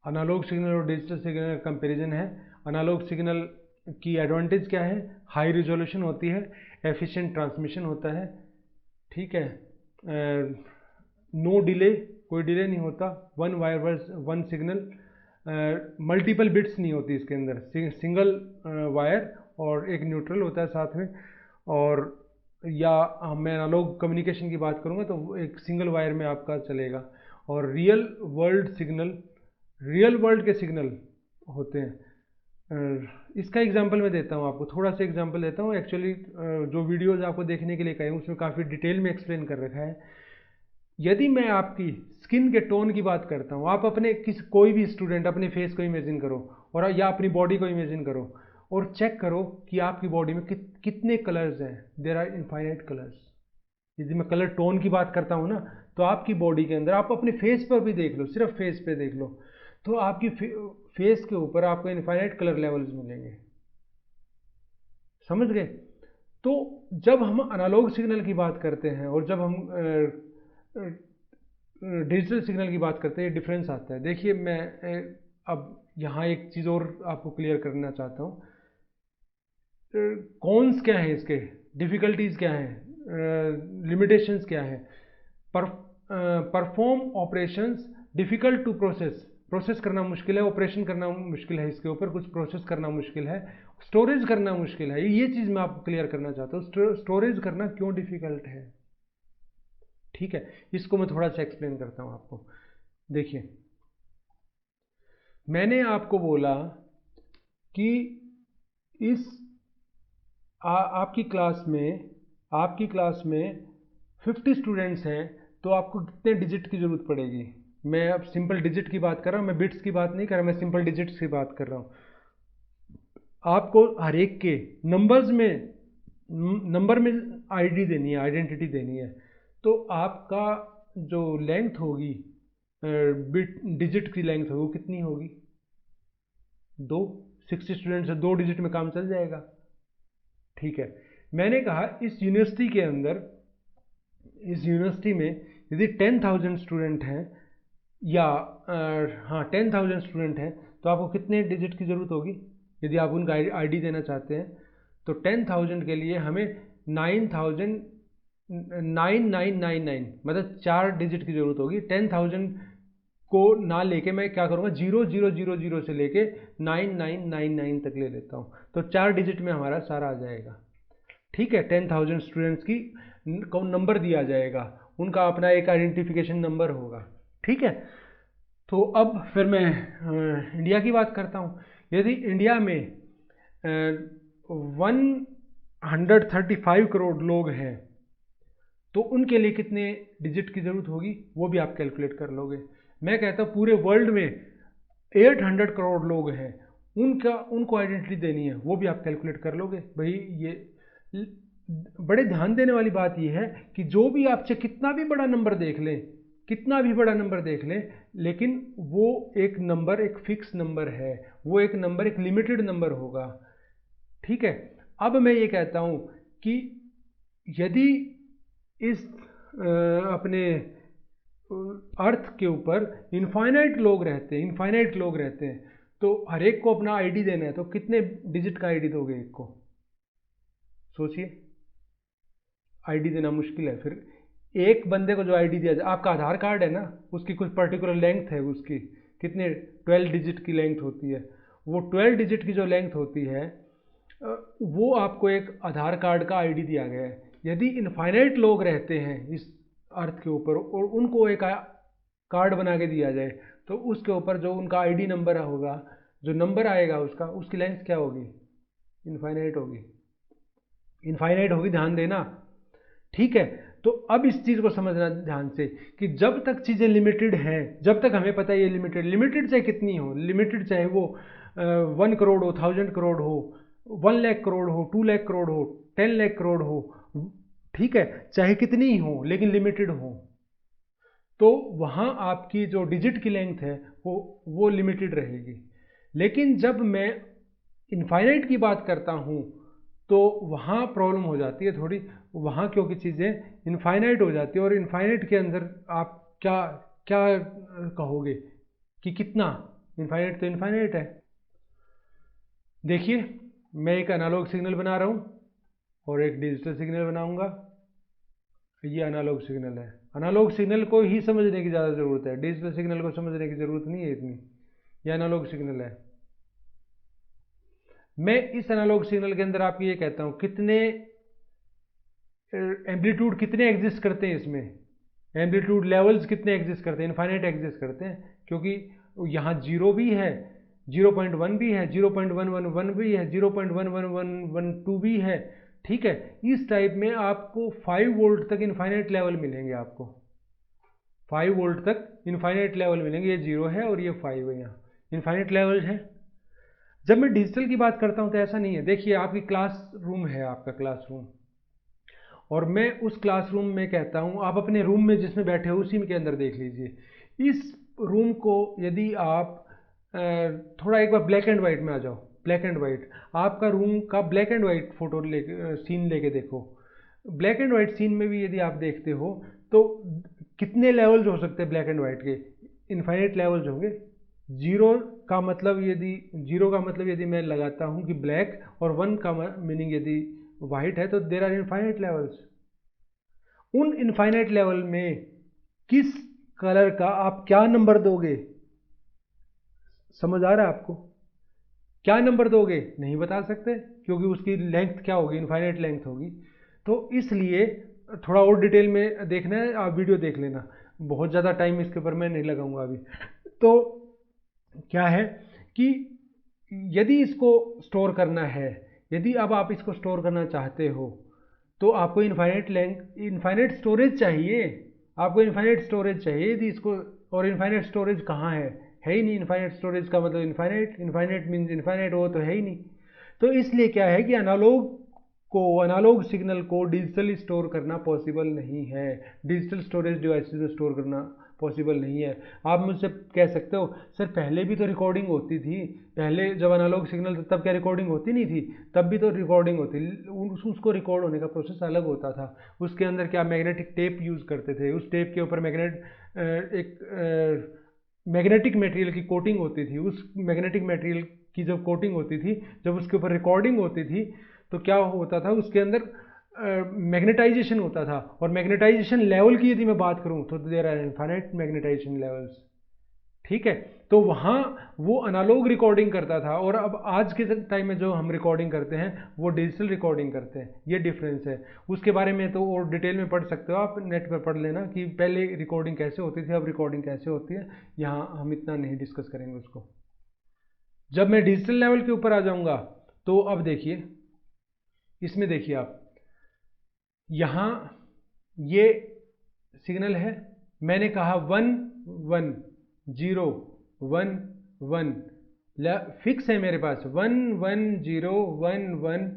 Analogue signal और digital signal का comparison है। एनालॉग सिग्नल की एडवांटेज क्या है? हाई रिजोल्यूशन होती है, एफिशिएंट ट्रांसमिशन होता है, ठीक है, नो डिले, कोई डिले नहीं होता, one wire one signal, multiple bits नहीं होती इसके अंदर, सिंगल वायर और एक न्यूट्रल होता है साथ में। और या मैं एनालॉग कम्युनिकेशन की बात करूँगा तो एक सिंगल वायर में आपका चलेगा। और रियल वर्ल्ड के सिग्नल होते हैं। इसका एग्जांपल मैं देता हूँ आपको, थोड़ा सा एग्जांपल देता हूँ। एक्चुअली जो वीडियोज़ आपको देखने के लिए कहे उसमें काफ़ी डिटेल में एक्सप्लेन कर रखा है। यदि मैं आपकी स्किन के टोन की बात करता हूँ, आप अपने कोई भी स्टूडेंट अपने फेस को इमेजिन करो और या अपनी बॉडी को इमेजिन करो और चेक करो कि आपकी बॉडी में कितने कलर्स हैं। There are infinite colours. यदि मैं कलर टोन की बात करता हूँ ना, तो आपकी बॉडी के अंदर आप अपने फेस पर भी देख लो, सिर्फ फेस पे देख लो, तो आपकी फेस के ऊपर आपको इनफाइनाइट कलर लेवल्स मिलेंगे। समझ गए? तो जब हम एनालॉग सिग्नल की बात करते हैं और जब हम डिजिटल सिग्नल की बात करते हैं, डिफरेंस आता है। देखिए मैं अब यहाँ एक चीज़ और आपको क्लियर करना चाहता हूँ। कॉन्स क्या है इसके, डिफ़िकल्टीज़ क्या हैं, लिमिटेशंस क्या है। Perform operations difficult to process करना मुश्किल है, ऑपरेशन करना मुश्किल है, इसके ऊपर कुछ प्रोसेस करना मुश्किल है, स्टोरेज करना मुश्किल है। ये चीज़ मैं आपको क्लियर करना चाहता हूँ, स्टोरेज करना क्यों डिफ़िकल्ट है। ठीक है, इसको मैं थोड़ा सा एक्सप्लेन करता हूँ आपको। देखिए मैंने आपको बोला कि इस आपकी क्लास में 50 स्टूडेंट्स हैं, तो आपको कितने डिजिट की ज़रूरत पड़ेगी। मैं अब सिंपल डिजिट की बात कर रहा हूँ, मैं बिट्स की बात नहीं कर रहा, मैं सिंपल डिजिट्स की बात कर रहा हूँ। आपको हर एक के नंबर में आईडी देनी है, आइडेंटिटी देनी है। तो आपका जो लेंथ होगी, बिट डिजिट की लेंथ होगी, वो कितनी होगी? 2। 60 स्टूडेंट्स है, 2 डिजिट में काम चल जाएगा। ठीक है, मैंने कहा इस यूनिवर्सिटी में यदि 10,000 स्टूडेंट हैं या 10,000 स्टूडेंट हैं, तो आपको कितने डिजिट की ज़रूरत होगी? यदि आप उनका आईडी देना चाहते हैं तो 10,000 के लिए हमें 9,9999 मतलब 4 डिजिट की ज़रूरत होगी। 10,000 को ना लेके मैं क्या करूँगा, 0000 से लेके 9999 तक ले लेता हूँ, तो 4 डिजिट में हमारा सारा आ जाएगा। ठीक है, 10,000 स्टूडेंट्स की को नंबर दिया जाएगा, उनका अपना एक आइडेंटिफिकेशन नंबर होगा। ठीक है, तो अब फिर मैं इंडिया की बात करता हूँ। यदि इंडिया में 135 करोड़ लोग हैं, तो उनके लिए कितने डिजिट की ज़रूरत होगी, वो भी आप कैलकुलेट कर लोगे। मैं कहता हूँ पूरे वर्ल्ड में 800 करोड़ लोग हैं, उनको आइडेंटिटी देनी है, वो भी आप कैलकुलेट कर लोगे। भाई ये बड़े ध्यान देने वाली बात यह है कि जो भी आपसे कितना भी बड़ा नंबर देख लें, लेकिन वो एक नंबर एक फिक्स नंबर है, वो एक नंबर एक लिमिटेड नंबर होगा। ठीक है, अब मैं ये कहता हूँ कि यदि इस अपने अर्थ के ऊपर इनफाइनाइट लोग रहते हैं, तो हर एक को अपना आईडी देना है, तो कितने डिजिट का आईडी दोगे एक को? सोचिए, आईडी देना मुश्किल है। फिर एक बंदे को जो आईडी दिया जाए, आपका आधार कार्ड है ना, उसकी कुछ पर्टिकुलर लेंथ है, उसकी कितने 12 डिजिट की लेंथ होती है। वो 12 डिजिट की जो लेंथ होती है, वो आपको एक आधार कार्ड का आईडी दिया गया है। यदि इनफाइनाइट लोग रहते हैं इस अर्थ के ऊपर और उनको एक कार्ड बना के दिया जाए, तो उसके ऊपर जो उनका आईडी नंबर होगा, जो नंबर आएगा उसकी लेंथ क्या होगी? इनफाइनाइट होगी, ध्यान देना। ठीक है, तो अब इस चीज़ को समझना ध्यान से कि जब तक चीज़ें लिमिटेड हैं, जब तक हमें पता है ये लिमिटेड चाहे कितनी हो, लिमिटेड चाहे वो 1 करोड़ हो, 1000 करोड़ हो, 1 लाख करोड़ हो, 2 लाख करोड़ हो, 10 लाख करोड़ हो, ठीक है, चाहे कितनी ही हो लेकिन लिमिटेड हो, तो वहाँ आपकी जो डिजिट की लेंथ है वो लिमिटेड रहेगी। लेकिन जब मैं इनफाइनाइट की बात करता हूँ तो वहाँ प्रॉब्लम हो जाती है थोड़ी, वहाँ क्योंकि चीज़ें इनफाइनाइट हो जाती है, और इनफाइनाइट के अंदर आप क्या क्या कहोगे कि कितना इनफाइनाइट तो इनफाइनाइट है। देखिए मैं एक एनालॉग सिग्नल बना रहा हूँ और एक डिजिटल सिग्नल बनाऊंगा। ये एनालॉग सिग्नल है, एनालॉग सिग्नल को ही समझने की ज़्यादा ज़रूरत है, डिजिटल सिग्नल को समझने की ज़रूरत नहीं है इतनी। ये एनालॉग सिग्नल है। मैं इस एनालॉग सिग्नल के अंदर आपको ये कहता हूँ कितने एम्पलीट्यूड कितने एग्जिस्ट करते हैं, इसमें एम्पलीट्यूड लेवल्स कितने एग्जिस्ट करते हैं, इनफाइनाइट एग्जिस्ट करते हैं, क्योंकि यहाँ 0 भी है, 0.1 भी है, 0.111 भी है, 0.11112 भी है। ठीक है, इस टाइप में आपको 5 वोल्ट तक इनफाइनाइट लेवल मिलेंगे, आपको 5 वोल्ट तक इनफाइनाइट लेवल मिलेंगे। ये 0 है और ये 5 है, यहाँ इनफाइनाइट लेवल है। जब मैं डिजिटल की बात करता हूँ तो ऐसा नहीं है। देखिए आपकी क्लास रूम है, आपका क्लासरूम, और मैं उस क्लासरूम में कहता हूँ आप अपने रूम में जिसमें बैठे हो उसी के अंदर देख लीजिए। इस रूम को यदि आप थोड़ा एक बार ब्लैक एंड वाइट में आ जाओ, ब्लैक एंड वाइट, आपका रूम का black and white photo scene लेके देखो। ब्लैक एंड वाइट सीन में भी यदि आप देखते हो तो कितने लेवल्स हो सकते हैं ब्लैक एंड वाइट के? इनफाइनाइट लेवल्स होंगे। जीरो का मतलब यदि मैं लगाता हूँ कि ब्लैक, और 1 का मीनिंग यदि वाइट है, तो देर आर इनफाइनाइट लेवल्स। उन इनफाइनाइट लेवल में किस कलर का आप क्या नंबर दोगे? समझ आ रहा है आपको? क्या नंबर दोगे नहीं बता सकते, क्योंकि उसकी लेंथ क्या होगी, इनफाइनाइट लेंथ होगी। तो इसलिए थोड़ा और डिटेल में देखना है, आप वीडियो देख लेना, बहुत ज़्यादा टाइम इसके ऊपर मैं नहीं लगाऊंगा अभी। तो क्या है कि यदि इसको स्टोर करना है, यदि अब आप इसको स्टोर करना चाहते हो, तो आपको इनफाइनाइट स्टोरेज चाहिए। आपको इनफाइनाइट स्टोरेज चाहिए यदि इसको, और इनफाइनाइट स्टोरेज कहाँ है ही नहीं। इनफाइनाइट स्टोरेज का मतलब इनफाइनाइट मीन्स इनफाइनाइट, वो तो है ही नहीं। तो इसलिए क्या है कि एनालॉग सिग्नल को डिजिटली स्टोर करना पॉसिबल नहीं है, डिजिटल स्टोरेज डिवाइसेस में स्टोर करना पॉसिबल नहीं है। आप मुझसे कह सकते हो सर पहले भी तो रिकॉर्डिंग होती थी, पहले जब एनालॉग सिग्नल था तब क्या रिकॉर्डिंग होती नहीं थी? तब भी तो रिकॉर्डिंग होती, उसको रिकॉर्ड होने का प्रोसेस अलग होता था। उसके अंदर क्या मैग्नेटिक टेप यूज़ करते थे, उस टेप के ऊपर मैग्नेटिक मटेरियल की कोटिंग होती थी। उस मैग्नेटिक मटेरियल की जब कोटिंग होती थी, जब उसके ऊपर रिकॉर्डिंग होती थी, तो क्या होता था उसके अंदर मैग्नेटाइजेशन होता था। और मैग्नेटाइजेशन लेवल की यदि मैं बात करूं तो there are infinite magnetisation levels. ठीक है, तो वहाँ वो एनालॉग रिकॉर्डिंग करता था, और अब आज के टाइम में जो हम रिकॉर्डिंग करते हैं वो डिजिटल रिकॉर्डिंग करते हैं। ये डिफरेंस है। उसके बारे में तो और डिटेल में पढ़ सकते हो, आप नेट पर पढ़ लेना कि पहले रिकॉर्डिंग कैसे होती थी, अब रिकॉर्डिंग कैसे होती है। यहाँ हम इतना नहीं डिस्कस करेंगे उसको। जब मैं डिजिटल लेवल के ऊपर आ जाऊँगा तो अब देखिए, इसमें देखिए आप, यहाँ ये सिग्नल है, मैंने कहा 1 1 0 1 1, फिक्स है मेरे पास 1 1 0 1 1।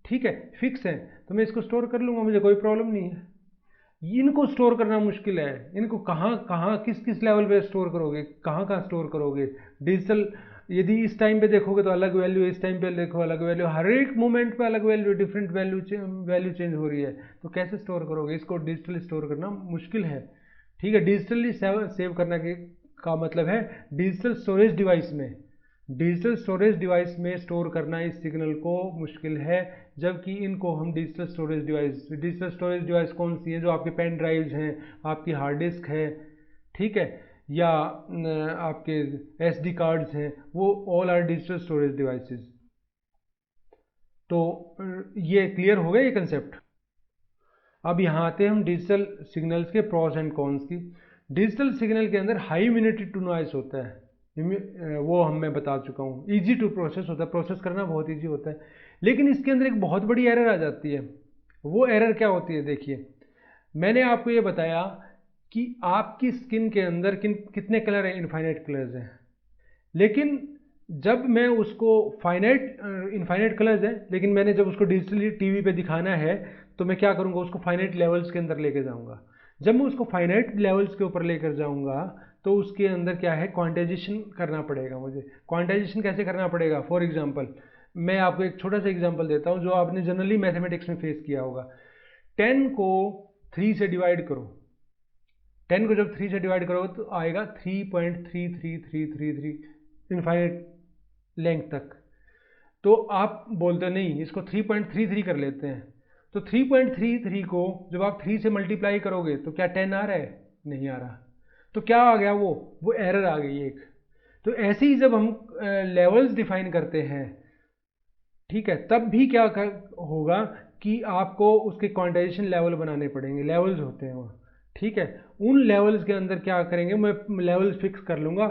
ठीक है, फिक्स है, तो मैं इसको स्टोर कर लूँगा, मुझे कोई प्रॉब्लम नहीं है। इनको स्टोर करना मुश्किल है। इनको कहाँ कहाँ किस किस लेवल पे स्टोर करोगे, कहाँ कहाँ स्टोर करोगे? डिजिटल यदि इस टाइम पे देखोगे तो अलग वैल्यू, इस टाइम पे देखो अलग वैल्यू, हर एक मोमेंट पे अलग वैल्यू, डिफरेंट वैल्यू चेंज हो रही है। तो कैसे स्टोर करोगे? इसको डिजिटल स्टोर करना मुश्किल है। ठीक है, डिजिटली सेव करने का मतलब है डिजिटल स्टोरेज डिवाइस में, डिजिटल स्टोरेज डिवाइस में स्टोर करना इस सिग्नल को मुश्किल है। जबकि इनको हम डिजिटल स्टोरेज डिवाइस कौन सी है? जो आपके पेन ड्राइव्स हैं, आपकी हार्ड डिस्क है, ठीक है, या आपके SD कार्ड्स हैं, वो all are digital storage devices. तो ये क्लियर हो गया ये कंसेप्ट। अब यहाँ आते हैं हम डिजिटल सिग्नल्स के प्रॉस एंड कॉन्स की। डिजिटल सिग्नल के अंदर हाई इम्यूनिटी टू नॉइस होता है, वो मैं बता चुका हूँ। ईजी टू प्रोसेस होता है, प्रोसेस करना बहुत ईजी होता है। लेकिन इसके अंदर एक बहुत बड़ी एरर आ जाती है। वो एरर क्या होती है? देखिए, मैंने आपको ये बताया कि आपकी स्किन के अंदर कितने कलर हैं? इनफाइनाइट कलर्स हैं। लेकिन जब मैं उसको इनफाइनाइट कलर्स हैं, लेकिन मैंने जब उसको डिजिटली टीवी पे दिखाना है तो मैं क्या करूँगा? उसको फाइनाइट लेवल्स के अंदर लेके जाऊँगा। जब मैं उसको फाइनाइट लेवल्स के ऊपर लेकर जाऊँगा तो उसके अंदर क्या है? क्वांटाइजेशन करना पड़ेगा मुझे। क्वांटाइजेशन कैसे करना पड़ेगा? फॉर एग्जाम्पल मैं आपको एक छोटा सा एग्जाम्पल देता हूँ जो आपने जनरली मैथमेटिक्स में फेस किया होगा। 10 को 3 से डिवाइड करो। 10 को जब 3 से डिवाइड करो तो आएगा 3.3333। इनफाइनाइट लेंथ तक। तो आप बोलते नहीं, इसको 3.33 कर लेते हैं। तो 3.33 को जब आप 3 से मल्टीप्लाई करोगे तो क्या 10 आ रहा है? नहीं आ रहा। तो क्या आ गया? वो एरर आ गई एक। तो ऐसे ही जब हम लेवल्स डिफाइन करते हैं, ठीक है, तब भी क्या होगा कि आपको उसके क्वांटाइजेशन लेवल बनाने पड़ेंगे। लेवल्स होते हैं वहाँ, ठीक है। उन लेवल्स के अंदर क्या करेंगे, मैं लेवल्स फिक्स कर लूँगा,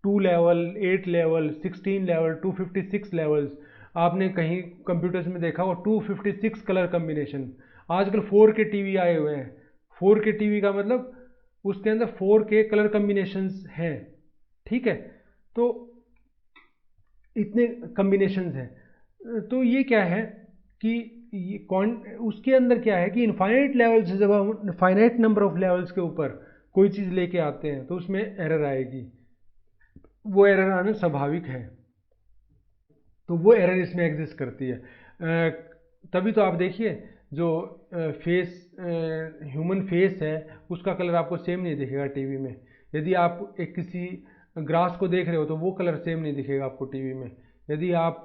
2 लेवल, 8 लेवल, 16 लेवल, 256 लेवल्स। आपने कहीं कंप्यूटर्स में देखा हो 256 कलर कम्बिनेशन। आजकल 4K टीवी आए हुए हैं। 4K टीवी का मतलब उसके अंदर 4K कलर कम्बिनेशंस हैं, ठीक है। तो इतने कम्बिनेशंस हैं। तो ये क्या है कि ये कौन, उसके अंदर क्या है कि इनफाइनाइट लेवल से जब हम फाइनाइट नंबर ऑफ लेवल्स के ऊपर कोई चीज़ लेके आते हैं तो उसमें एरर आएगी। वो एरर आना स्वाभाविक है। तो वो एरर इसमें एग्जिस्ट करती है। तभी तो आप देखिए जो फेस, ह्यूमन फेस है, उसका कलर आपको सेम नहीं दिखेगा टीवी में। यदि आप एक किसी ग्रास को देख रहे हो तो वो कलर सेम नहीं दिखेगा आपको टीवी में। यदि आप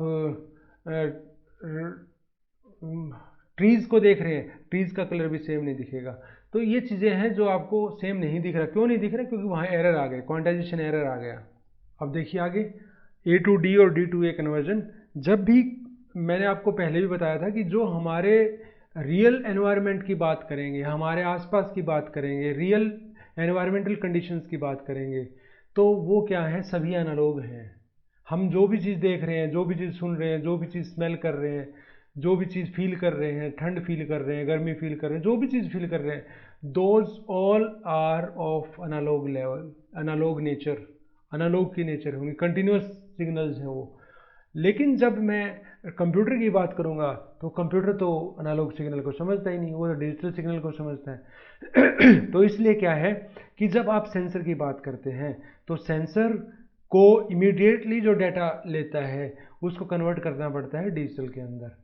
ट्रीज़ को देख रहे हैं, ट्रीज़ का कलर भी सेम नहीं दिखेगा। तो ये चीज़ें हैं जो आपको सेम नहीं दिख रहा। क्यों नहीं दिख रहा? क्योंकि वहाँ एरर आ गए, क्वांटाइजेशन एरर आ गया। अब देखिए आगे A to D और D to A कन्वर्जन। जब भी, मैंने आपको पहले भी बताया था कि जो हमारे रियल एनवायरनमेंट की बात करेंगे, हमारे आसपास की बात करेंगे, रियल एनवायरमेंटल कंडीशंस की बात करेंगे, तो वो क्या है, सभी एनालॉग हैं। हम जो भी चीज़ देख रहे हैं, जो भी चीज़ सुन रहे हैं, जो भी चीज़ स्मेल कर रहे हैं, जो भी चीज़ फील कर रहे हैं, ठंड फील कर रहे हैं, गर्मी फील कर रहे हैं, जो भी चीज़ फील कर रहे हैं, those all are of analogue level, analogue nature, analogue की नेचर होंगी, कंटिन्यूस सिग्नल्स हैं वो। लेकिन जब मैं कंप्यूटर की बात करूंगा तो कंप्यूटर तो एनालॉग सिग्नल को समझता ही नहीं, वो डिजिटल सिग्नल को समझता है। तो इसलिए क्या है कि जब आप सेंसर की बात करते हैं तो सेंसर को इमीडिएटली जो डाटा लेता है उसको कन्वर्ट करना पड़ता है डिजिटल के अंदर।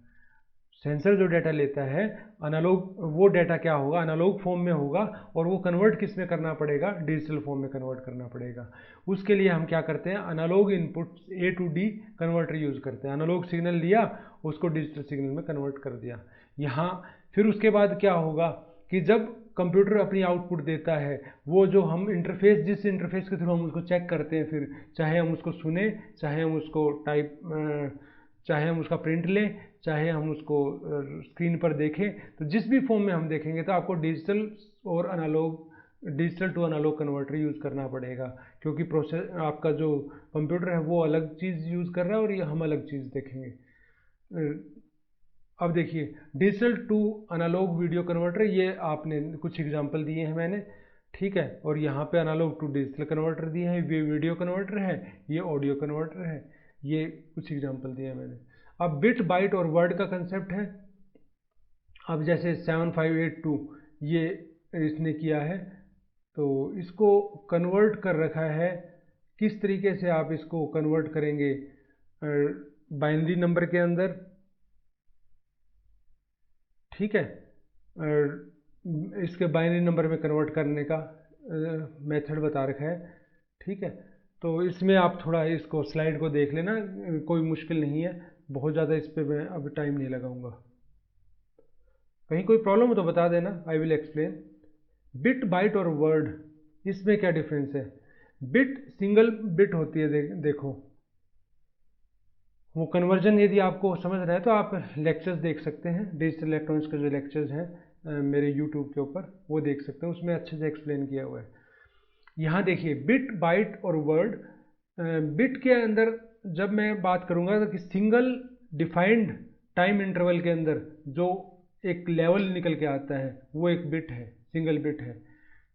सेंसर जो डाटा लेता है एनालॉग, वो डाटा क्या होगा, एनालॉग फॉर्म में होगा, और वो कन्वर्ट किस में करना पड़ेगा, डिजिटल फॉर्म में कन्वर्ट करना पड़ेगा। उसके लिए हम क्या करते हैं, analogue input A to D converter use करते हैं। एनालॉग सिग्नल लिया, उसको डिजिटल सिग्नल में कन्वर्ट कर दिया यहाँ। फिर उसके बाद क्या होगा कि जब कंप्यूटर अपनी आउटपुट देता है, वो जो हम इंटरफेस, जिस इंटरफेस के थ्रू हम उसको चेक करते हैं, फिर चाहे हम उसको सुने, चाहे हम उसको चाहे हम उसका प्रिंट लें, चाहे हम उसको स्क्रीन पर देखें, तो जिस भी फॉर्म में हम देखेंगे तो आपको डिजिटल और analogue, digital to analogue converter use करना पड़ेगा। क्योंकि प्रोसेस, आपका जो कंप्यूटर है वो अलग चीज़ यूज़ कर रहा है और ये हम अलग चीज़ देखेंगे। अब देखिए digital to analogue video converter, ये आपने कुछ एग्जांपल दिए हैं मैंने, ठीक है। और यहाँ पे एनालॉग टू डिजिटल कन्वर्टर दिए हैं, ये वीडियो कन्वर्टर है, ये ऑडियो कन्वर्टर है, ये कुछ एग्जांपल दिए हैं मैंने। अब बिट, बाइट और वर्ड का कंसेप्ट है। अब जैसे 7582 ये इसने किया है, तो इसको कन्वर्ट कर रखा है। किस तरीके से आप इसको कन्वर्ट करेंगे बाइनरी नंबर के अंदर, ठीक है। इसके बाइनरी नंबर में कन्वर्ट करने का मेथड बता रखा है, ठीक है। तो इसमें आप थोड़ा इसको स्लाइड को देख लेना, कोई मुश्किल नहीं है, बहुत ज़्यादा इस पर मैं अब टाइम नहीं लगाऊंगा। कहीं कोई प्रॉब्लम हो तो बता देना, I will explain. Bit, byte और वर्ड, इसमें क्या डिफरेंस है। बिट सिंगल बिट होती है, देखो वो कन्वर्जन यदि आपको समझ रहा है तो आप लेक्चर्स देख सकते हैं, डिजिटल इलेक्ट्रॉनिक्स के जो लेक्चर्स हैं मेरे यूट्यूब के ऊपर, वो देख सकते हैं, उसमें अच्छे से एक्सप्लेन किया हुआ है। यहाँ देखिए बिट, बाइट और वर्ड। बिट के अंदर जब मैं बात करूँगा तो कि सिंगल डिफाइंड टाइम इंटरवल के अंदर जो एक लेवल निकल के आता है वो एक बिट है, सिंगल बिट है,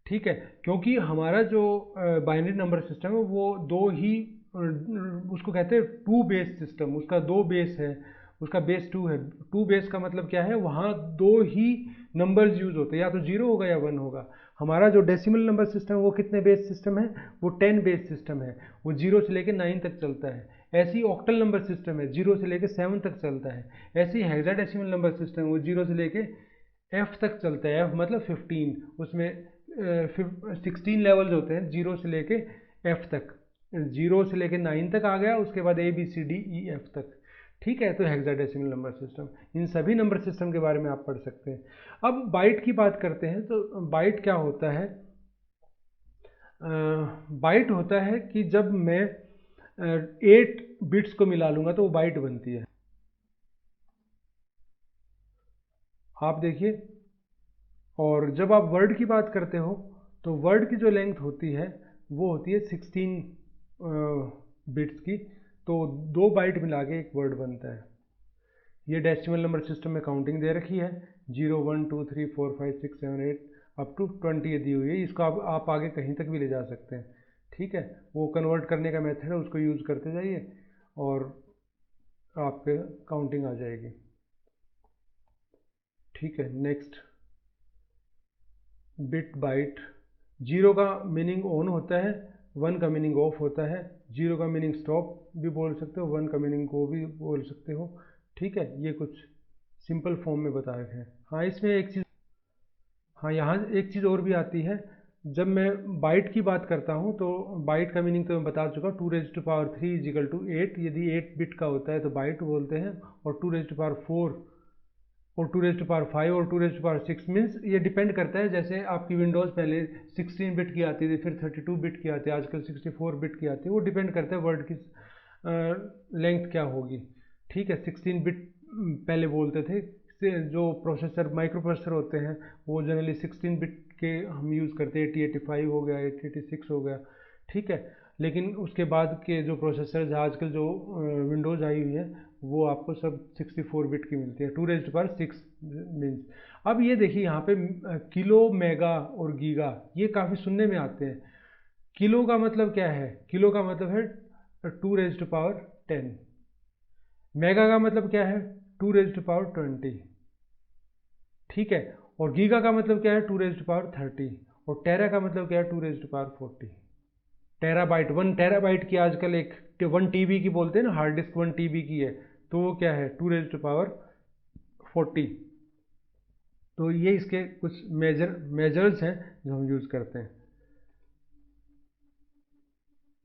ठीक है। क्योंकि हमारा जो बाइनरी नंबर सिस्टम है वो दो ही, उसको कहते हैं टू बेस सिस्टम, उसका दो बेस है, उसका बेस 2 है। 2 बेस का मतलब क्या है, वहाँ दो ही नंबर्स यूज होते हैं, या तो 0 होगा या 1 होगा। हमारा जो डेसिमल नंबर सिस्टम है वो कितने बेस सिस्टम है, वो 10 बेस सिस्टम है, वो 0 से लेकर 9 तक चलता है। ऐसी ऑक्टल नंबर सिस्टम है, 0 से लेकर 7 तक चलता है। ऐसी हेक्साडेसिमल नंबर सिस्टम है, वो 0 से लेकर F तक चलता है, F मतलब 15, उसमें 16 लेवल्स होते हैं 0 से लेके F तक, 0 से लेकर 9 तक आ गया, उसके बाद ABCDEF तक। ठीक है, तो हेक्साडेसिमल नंबर सिस्टम, इन सभी नंबर सिस्टम के बारे में आप पढ़ सकते हैं। अब बाइट की बात करते हैं, तो बाइट क्या होता है? बाइट होता है कि जब मैं 8 बिट्स को मिला लूँगा तो वो बाइट बनती है। आप देखिए, और जब आप वर्ड की बात करते हो तो वर्ड की जो लेंथ होती है वो होती है 16 बिट्स की, तो 2 बाइट मिला के एक वर्ड बनता है। ये डेसिमल नंबर सिस्टम में काउंटिंग दे रखी है, 0 1 2 3 4 5 6 7 8 अप टू 20 ये दी हुई है। इसको आप आगे कहीं तक भी ले जा सकते हैं। ठीक है, वो कन्वर्ट करने का मेथड है, उसको यूज़ करते जाइए और आपके काउंटिंग आ जाएगी। ठीक है, नेक्स्ट बिट बाइट। 0 का मीनिंग ऑन होता है, 1 का मीनिंग ऑफ होता है, 0 का मीनिंग स्टॉप भी बोल सकते हो, 1 का मीनिंग गो भी बोल सकते हो। ठीक है, ये कुछ सिंपल फॉर्म में बता रखे हैं। हाँ, इसमें एक चीज़, हाँ यहाँ एक चीज़ और भी आती है। जब मैं बाइट की बात करता हूँ तो बाइट का मीनिंग तो मैं बता चुका, 2⁻³ इजिकल टू 8। यदि 8 बिट का होता है तो बाइट बोलते हैं, और 2⁻4 और 2⁻5 और 2⁻6 मीन्स ये डिपेंड करता है। जैसे आपकी विंडोज़ पहले 16 बिट की आती थी, फिर 32 बिट की आती है, आजकल 64 बिट की आती है। वो डिपेंड करता है वर्ड की लेंथ क्या होगी। ठीक है, 16 बिट पहले बोलते थे, जो प्रोसेसर माइक्रो प्रोसेसर होते हैं वो जनरली 16 बिट के हम यूज़ करते हैं, 8085 हो गया, 8086 हो गया। ठीक है, लेकिन उसके बाद के जो प्रोसेसर आजकल जो विंडोज़ आई हुई है वो आपको सब 64 बिट की मिलती है, 2⁻6 मीन्स। अब ये देखिए यहाँ पे किलो, मेगा और गीगा ये काफ़ी सुनने में आते हैं। किलो का मतलब क्या है? किलो का मतलब है 2⁻10। मेगा का मतलब क्या है? 2⁻20। ठीक है, और गीगा का मतलब क्या है? 2⁻30। और टेरा का मतलब क्या है? 2⁻40। टेराबाइट, 1 टेराबाइट की आजकल एक 1 TB की बोलते हैं ना, हार्ड डिस्क 1 TB की है, तो वो क्या है? 2⁻40। तो ये इसके कुछ मेजर्स हैं जो हम यूज़ करते हैं।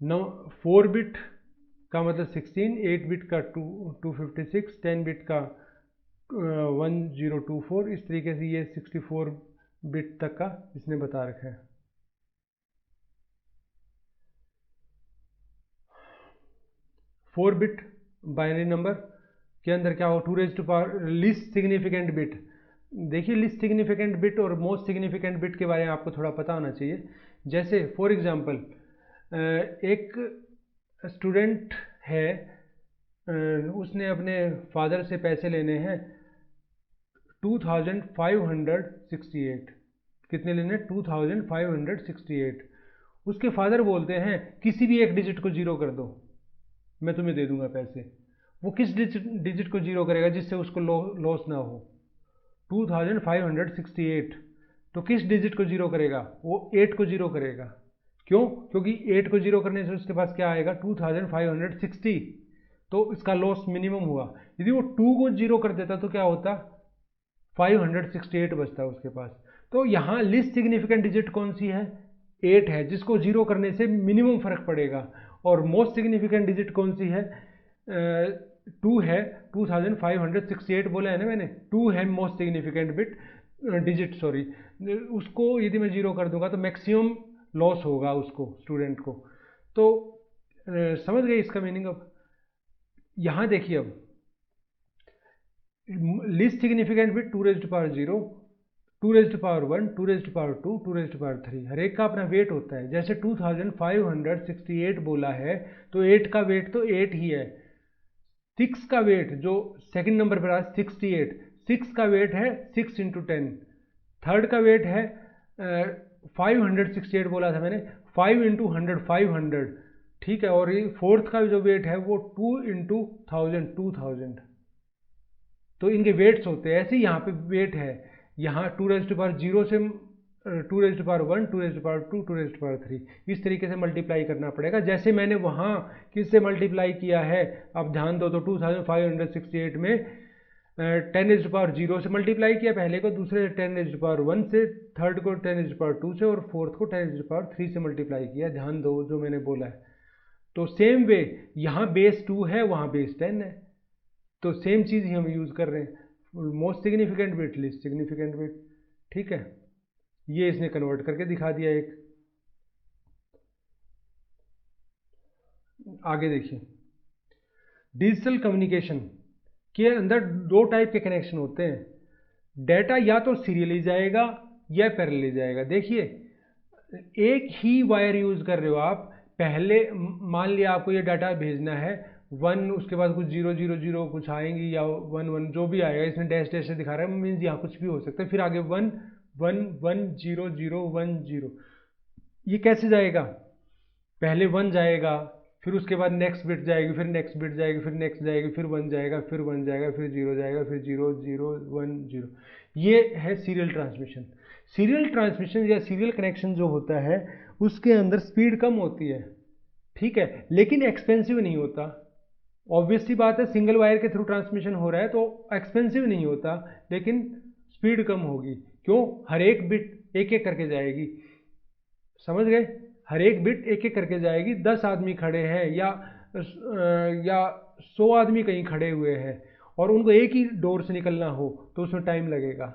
4 बिट का मतलब 16, 8 बिट का 256, 10 बिट का 1024। इस तरीके से ये 64 बिट तक का इसने बता रखा है। 4 बिट बाइनरी नंबर के अंदर क्या हो? 2⁻, लीस्ट सिग्निफिकेंट बिट। देखिए, लीस्ट सिग्निफिकेंट बिट और मोस्ट सिग्निफिकेंट बिट के बारे में आपको थोड़ा पता होना चाहिए। जैसे फॉर एग्जांपल, एक स्टूडेंट है, उसने अपने फादर से पैसे लेने हैं 2568। कितने लेने? 2568। उसके फादर बोलते हैं किसी भी एक डिजिट को जीरो कर दो, मैं तुम्हें दे दूंगा पैसे। वो किस डिजिट को जीरो करेगा जिससे उसको लॉस ना हो? 2568। तो किस डिजिट को जीरो करेगा? वो 8 को जीरो करेगा। क्यों? क्योंकि 8 को जीरो करने से उसके पास क्या आएगा? 2560। तो इसका लॉस मिनिमम हुआ। यदि वो 2 को जीरो कर देता तो क्या होता? 568 बचता उसके पास। तो यहाँ लिस्ट सिग्निफिकेंट डिजिट कौन सी है? 8 है, जिसको जीरो करने से मिनिमम फर्क पड़ेगा। और मोस्ट सिग्निफिकेंट डिजिट कौन सी है? 2 है। 2568 बोला है ना मैंने, 2 है most significant bit digit, sorry. उसको यदि मैं जीरो कर दूंगा तो मैक्सिमम लॉस होगा उसको, स्टूडेंट को। तो समझ गए इसका मीनिंग? अब यहाँ देखिए, अब लीस्ट सिग्निफिकेंट बिट 2⁻0, 2⁻1, 2⁻2, 2⁻3, हर एक का अपना वेट होता है। जैसे 2568 बोला है तो 8 का वेट तो 8 ही है। 6 का वेट जो सेकंड नंबर पर आया 68, 6 का वेट है 6 इंटू 10। थर्ड का वेट है 568 बोला था मैंने, 5 इंटू 100, 500। ठीक है, और ये फोर्थ का जो वेट है वो 2 इंटू 1000, 2000। तो इनके वेट्स होते हैं। ऐसे ही यहाँ पे वेट है, यहाँ 2⁻0 से 2⁻1, 2⁻2, 2⁻3, इस तरीके से मल्टीप्लाई करना पड़ेगा। जैसे मैंने वहाँ किससे मल्टीप्लाई किया है, अब ध्यान दो, तो 2568 में 10⁻0 से मल्टीप्लाई किया पहले को, दूसरे 10⁻1 से, थर्ड को 10⁻2 से, और फोर्थ को 10⁻3 से मल्टीप्लाई किया। ध्यान दो जो मैंने बोला है। तो सेम वे यहाँ बेस 2 है, वहाँ बेस 10 है, तो सेम चीज़ ही हम यूज़ कर रहे हैं, most significant bit least significant bit. ठीक है, ये इसने कन्वर्ट करके दिखा दिया एक। आगे देखिए, डिजिटल कम्युनिकेशन के अंदर दो टाइप के कनेक्शन होते हैं, डेटा या तो सीरियली जाएगा या पैरेलली जाएगा। देखिए, एक ही वायर यूज कर रहे हो आप, पहले मान लिया आपको ये डाटा भेजना है 1, उसके बाद कुछ 000 कुछ आएंगी या 11 जो भी आएगा, इसमें डैश डैश से दिखा रहा है, मीन्स यहाँ कुछ भी हो सकता है, फिर आगे 1 1 1 0 0 1 0। ये कैसे जाएगा? पहले 1 जाएगा, फिर उसके बाद नेक्स्ट बिट जाएगी, फिर नेक्स्ट बिट जाएगी, फिर नेक्स्ट जाएगी, फिर 1 जाएगा, फिर 1 जाएगा, फिर 0 जाएगा, फिर 0 0 1 0। ये है सीरियल ट्रांसमिशन। सीरियल ट्रांसमिशन या सीरियल कनेक्शन जो होता है उसके अंदर स्पीड कम होती है, ठीक है, लेकिन एक्सपेंसिव नहीं होता। ऑब्वियसली बात है, सिंगल वायर के थ्रू ट्रांसमिशन हो रहा है तो एक्सपेंसिव नहीं होता, लेकिन स्पीड कम होगी। क्यों? हर एक बिट एक एक करके जाएगी, समझ गए? हर एक बिट एक एक करके जाएगी। 10 आदमी खड़े हैं या 100 आदमी कहीं खड़े हुए हैं और उनको एक ही डोर से निकलना हो तो उसमें टाइम लगेगा,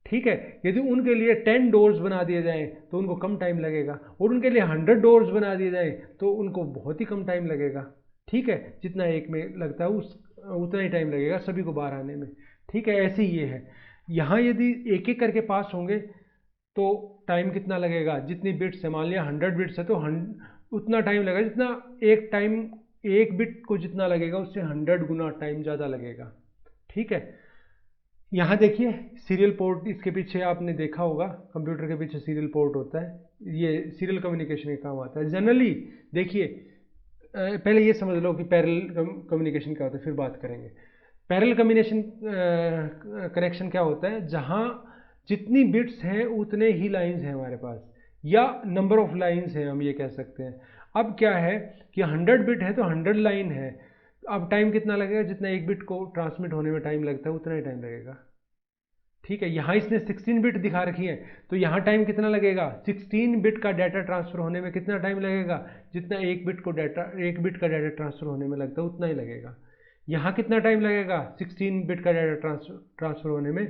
ठीक है। यदि उनके लिए 10 डोर्स बना दिए जाएं तो उनको कम टाइम लगेगा, और उनके लिए 100 डोर्स बना दिए जाएं तो उनको बहुत ही कम टाइम लगेगा, ठीक है। जितना एक में लगता है उतना ही टाइम लगेगा सभी को बाहर आने में, ठीक है। ऐसे ही ये है, यहाँ यदि एक एक करके पास होंगे तो टाइम कितना लगेगा? जितनी बिट्स है, मान लिया 100 बिट्स है तो उतना टाइम लगेगा जितना एक बिट को जितना लगेगा उससे 100 गुना टाइम ज़्यादा लगेगा, ठीक है। यहाँ देखिए सीरियल पोर्ट, इसके पीछे आपने देखा होगा कंप्यूटर के पीछे सीरियल पोर्ट होता है, ये सीरियल कम्युनिकेशन के काम आता है जनरली। देखिए पहले ये समझ लो कि पैरेलल कम्युनिकेशन क्या होता है, फिर बात करेंगे। पैरेलल कम्युनिकेशन कनेक्शन क्या होता है? जहाँ जितनी बिट्स हैं उतने ही लाइंस हैं हमारे पास, या नंबर ऑफ लाइंस हैं, हम ये कह सकते हैं। अब क्या है कि 100 बिट है तो 100 लाइन है, अब टाइम कितना लगेगा? जितना एक बिट को ट्रांसमिट होने में टाइम लगता है उतना ही टाइम लगेगा, ठीक है। यहाँ इसने 16 बिट दिखा रखी है तो यहाँ टाइम कितना लगेगा? 16 बिट का डाटा ट्रांसफर होने में कितना टाइम लगेगा? जितना एक बिट का डाटा ट्रांसफर होने में लगता है उतना ही लगेगा। यहाँ कितना टाइम लगेगा 16 बिट का डाटा ट्रांसफर होने में?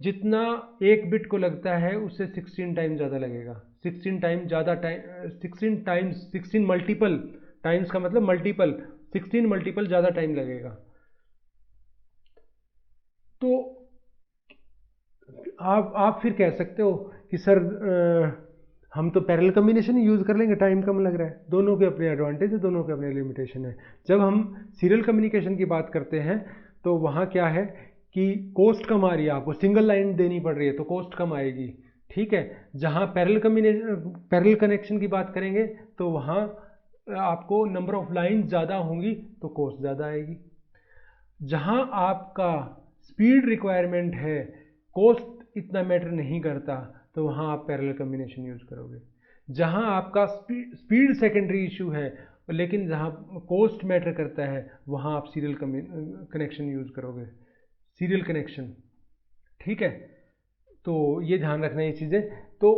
जितना एक बिट को लगता है उससे 16 टाइम ज़्यादा लगेगा। 16 टाइम ज़्यादा टाइम, 16 टाइम्स, 16 मल्टीपल, टाइम्स का मतलब मल्टीपल, 16 मल्टीपल ज़्यादा टाइम लगेगा। तो आप फिर कह सकते हो कि सर हम तो पैरेलल कम्बिनेशन ही यूज़ कर लेंगे, टाइम कम लग रहा है। दोनों के अपने एडवांटेज है, दोनों के अपने लिमिटेशन है। जब हम सीरियल कम्युनिकेशन की बात करते हैं तो वहाँ क्या है कि कॉस्ट कम आ रही है, आपको सिंगल लाइन देनी पड़ रही है तो कॉस्ट कम आएगी, ठीक है। जहाँ पैरेलल कनेक्शन की बात करेंगे तो वहाँ आपको नंबर ऑफ लाइन ज़्यादा होंगी तो कॉस्ट ज़्यादा आएगी। जहाँ आपका स्पीड रिक्वायरमेंट है, कॉस्ट इतना मैटर नहीं करता, तो वहाँ आप पैरेलल कम्बिनेशन यूज़ करोगे। जहाँ आपका स्पीड सेकेंडरी इशू है लेकिन जहाँ कॉस्ट मैटर करता है वहाँ आप सीरियल कनेक्शन यूज़ करोगे, सीरियल कनेक्शन, ठीक है। तो ये ध्यान रखना ये चीज़ें। तो